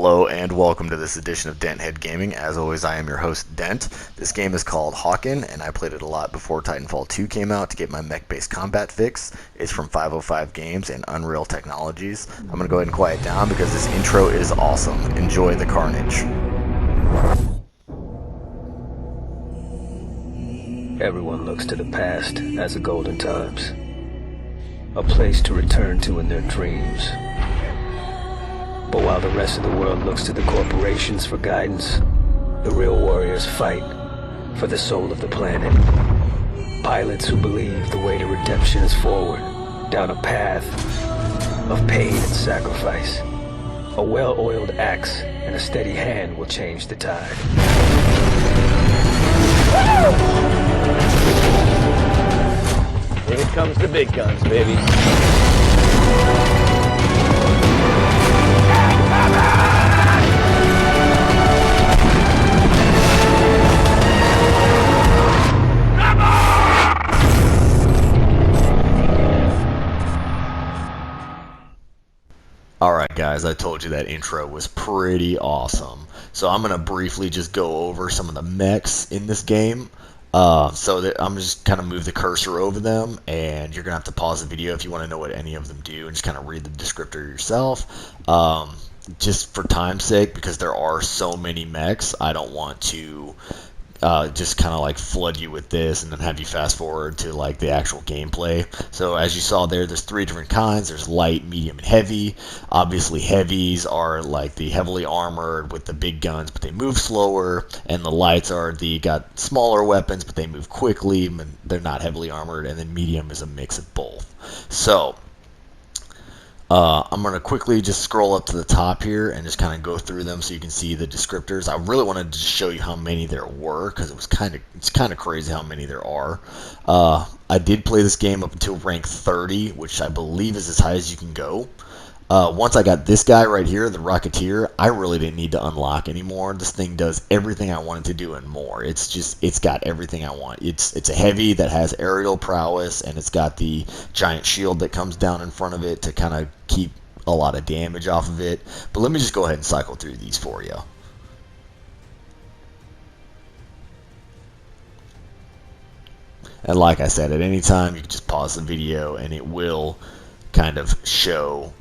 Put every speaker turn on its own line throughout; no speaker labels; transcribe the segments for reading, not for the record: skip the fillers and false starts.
Hello and welcome to this edition of Dent Head Gaming. As always, I am your host, Dent. This game is called HAWKEN, and I played it a lot before Titanfall 2 came out to get my mech-based combat fix. It's from 505 Games and Unreal Technologies. I'm going to go ahead and quiet down because this intro is awesome. Enjoy the carnage.
Everyone looks to the past as the golden times, a place to return to in their dreams. But while the rest of the world looks to the corporations for guidance, the real warriors fight for the soul of the planet. Pilots who believe the way to redemption is forward, down a path of pain and sacrifice. A well-oiled axe and a steady hand will change the tide.
Here comes the big guns, baby.
Alright guys, I told you that intro was pretty awesome. So I'm going to briefly just go over some of the mechs in this game. So that I'm just kind of move the cursor over them, and you're going to have to pause the video if you want to know what any of them do, and just kind of read the descriptor yourself. Just for time's sake, because there are so many mechs, I don't want to just kind of like flood you with this and then have you fast forward to like the actual gameplay. So as you saw there's three different kinds. There's light, medium, and heavy. Obviously heavies are like the heavily armored with the big guns, but they move slower, and the lights are got smaller weapons, but they move quickly, and they're not heavily armored, and then medium is a mix of both. So I'm going to quickly just scroll up to the top here and just kind of go through them so you can see the descriptors. I really wanted to show you how many there were because it's kind of crazy how many there are. I did play this game up until rank 30, which I believe is as high as you can go. Once I got this guy right here, the Rocketeer, I really didn't need to unlock anymore. This thing does everything I wanted to do and more. It's got everything I want. It's a heavy that has aerial prowess, and it's got the giant shield that comes down in front of it to kind of keep a lot of damage off of it. But let me just go ahead and cycle through these for you. And like I said, at any time you can just pause the video and it will kind of show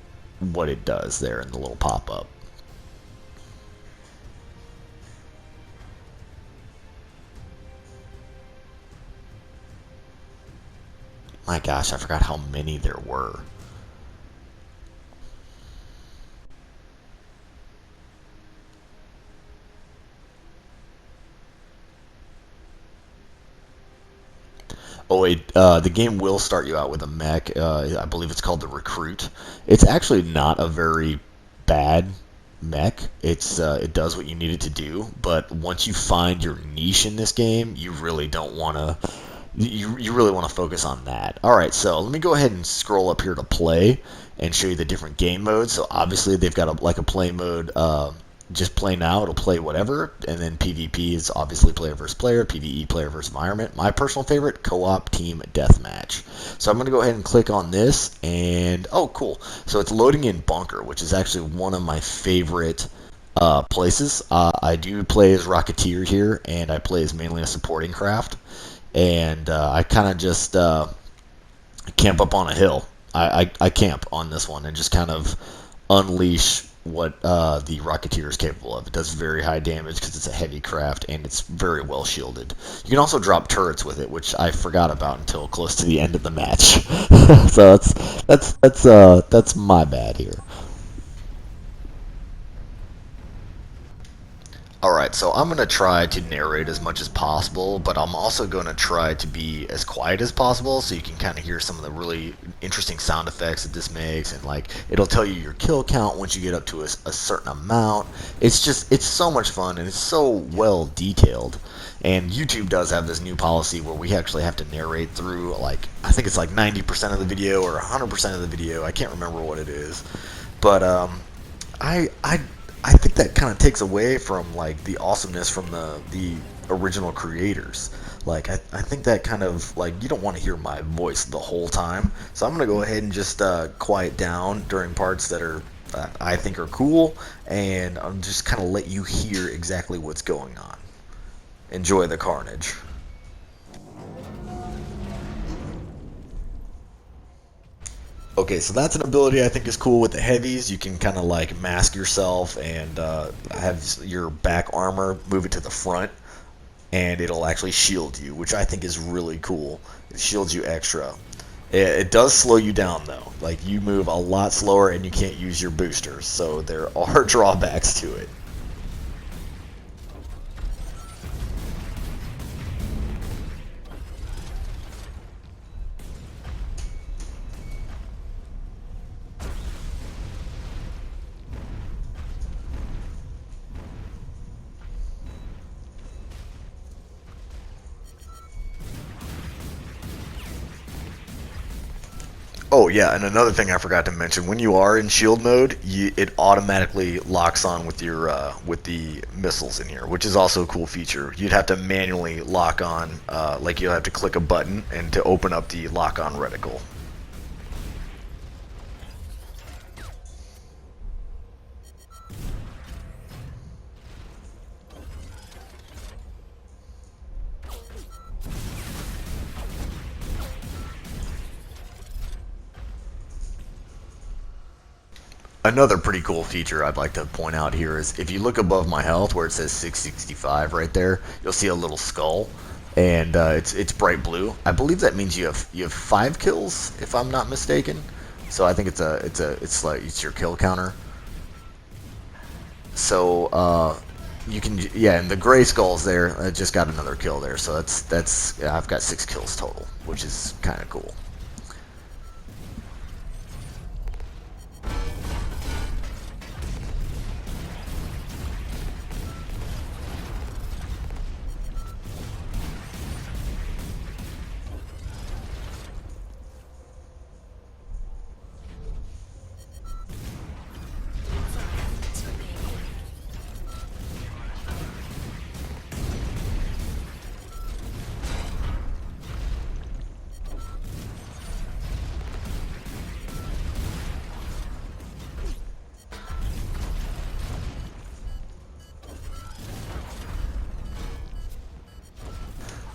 what it does there in the little pop-up. My gosh, I forgot how many there were. Oh wait, the game will start you out with a mech. I believe it's called the Recruit. It's actually not a very bad mech. It does what you need it to do, but once you find your niche in this game, you really don't want to. You really want to focus on that. All right, so let me go ahead and scroll up here to play and show you the different game modes. So obviously they've got a play mode. Just play now, it'll play whatever, and then PvP is obviously player versus player, PvE player versus environment. My personal favorite, co-op team deathmatch. So I'm going to go ahead and click on this, and oh cool, so it's loading in Bunker, which is actually one of my favorite places. I do play as Rocketeer here, and I play as mainly a supporting craft, and I kind of just camp up on a hill. I camp on this one and just kind of unleash what the Rocketeer is capable of. It does very high damage because it's a heavy craft and it's very well shielded. You can also drop turrets with it, which I forgot about until close to the end of the match. So that's my bad here. Alright, so I'm going to try to narrate as much as possible, but I'm also going to try to be as quiet as possible so you can kind of hear some of the really interesting sound effects that this makes, and like it'll tell you your kill count once you get up to a certain amount. It's so much fun, and it's so well detailed. And YouTube does have this new policy where we actually have to narrate through, like, I think it's like 90% of the video or 100% of the video. I can't remember what it is. But I think that kind of takes away from like the awesomeness from the original creators. Like I think that kind of like you don't want to hear my voice the whole time. So I'm gonna go ahead and just quiet down during parts that are that I think are cool, and I'm just kind of let you hear exactly what's going on. Enjoy the carnage. Okay, so that's an ability I think is cool with the heavies. You can kind of like mask yourself and have your back armor move it to the front, and it'll actually shield you, which I think is really cool. It shields you extra. It does slow you down though. Like you move a lot slower and you can't use your boosters, so there are drawbacks to it. Oh yeah, and another thing I forgot to mention: when you are in shield mode, it automatically locks on with the missiles in here, which is also a cool feature. You'd have to manually lock on, like you'll have to click a button and to open up the lock on reticle. Another pretty cool feature I'd like to point out here is if you look above my health where it says 665 right there, you'll see a little skull, and it's bright blue. I believe that means you have 5 kills if I'm not mistaken. So I think it's your kill counter. So you can, yeah, and the gray skull's there. I just got another kill there, so that's I've got 6 kills total, which is kind of cool.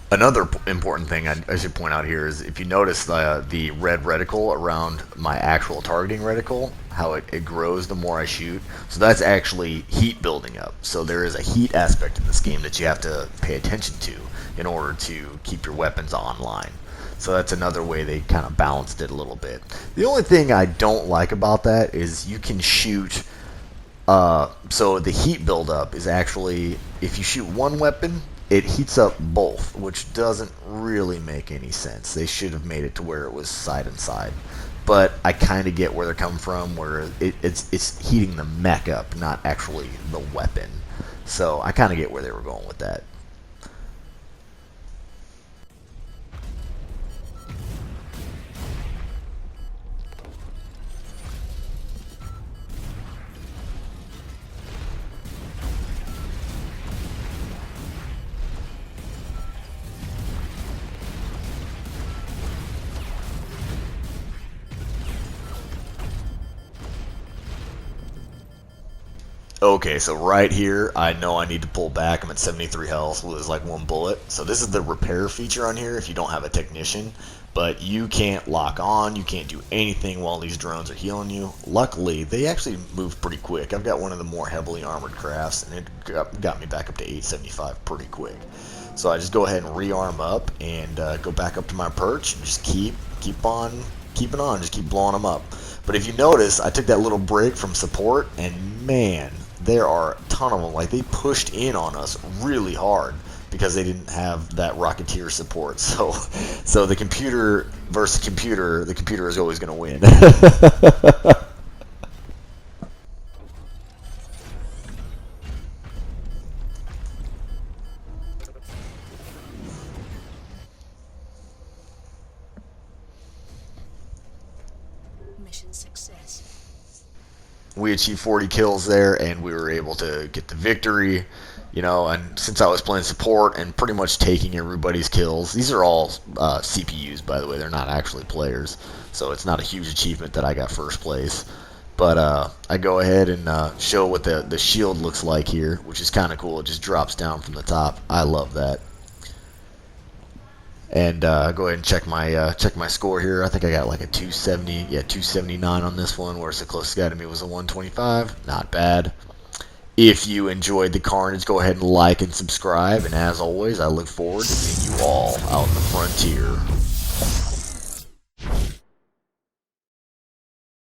Another important thing I should point out here is if you notice the red reticle around my actual targeting reticle, how it grows the more I shoot. So that's actually heat building up. So there is a heat aspect in this game that you have to pay attention to in order to keep your weapons online. So that's another way they kind of balanced it a little bit. The only thing I don't like about that is you can shoot. So the heat buildup is actually, if you shoot one weapon, it heats up both, which doesn't really make any sense. They should have made it to where it was side and side. But I kind of get where they're coming from, where it's heating the mech up, not actually the weapon. So I kind of get where they were going with that. Okay, so right here, I know I need to pull back. I'm at 73 health, lose like 1 bullet. So this is the repair feature on here if you don't have a technician. But you can't lock on, you can't do anything while these drones are healing you. Luckily, they actually move pretty quick. I've got one of the more heavily armored crafts, and it got me back up to 875 pretty quick. So I just go ahead and rearm up and go back up to my perch and just keep on keeping on, just keep blowing them up. But if you notice, I took that little break from support, and man, there are a ton of them. Like, they pushed in on us really hard because they didn't have that Rocketeer support. So the computer versus computer, the computer is always going to win.
Mission success.
We achieved 40 kills there, and we were able to get the victory. You know, and since I was playing support and pretty much taking everybody's kills, these are all CPUs, by the way. They're not actually players, so it's not a huge achievement that I got first place. But I go ahead and show what the shield looks like here, which is kind of cool. It just drops down from the top. I love that. And go ahead and check my score here. I think I got like a 270, yeah, 279 on this one, whereas the closest guy to me was a 125. Not bad. If you enjoyed the carnage, go ahead and like and subscribe. And as always, I look forward to seeing you all out in the frontier.